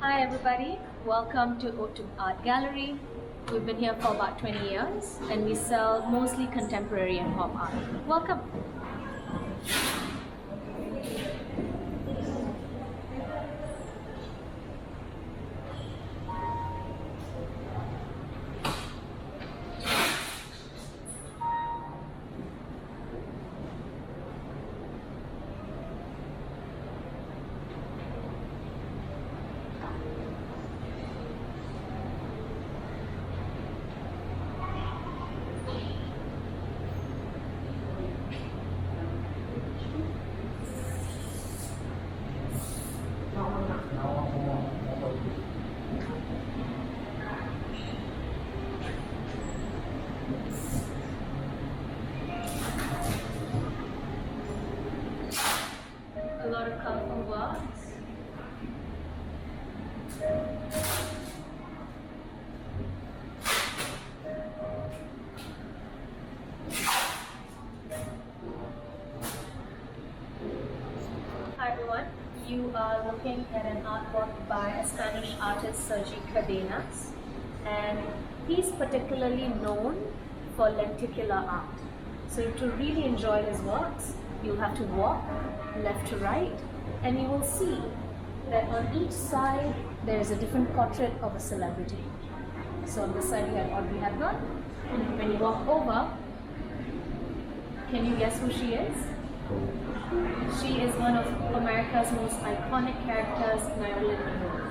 Hi everybody, welcome to Ode To Art Gallery. We've been here for about 20 years and we sell mostly contemporary and pop art. Welcome! A lot of colorful works. Hi everyone, you are looking at an artwork by a Spanish artist, Sergi Cardenas, and he's particularly known for lenticular art. So to really enjoy his works, you'll have to walk left to right, and you will see that on each side there is a different portrait of a celebrity. So on this side you have Audrey Hepburn, and when you walk over, can you guess who she is? She is one of America's most iconic characters, Marilyn Monroe.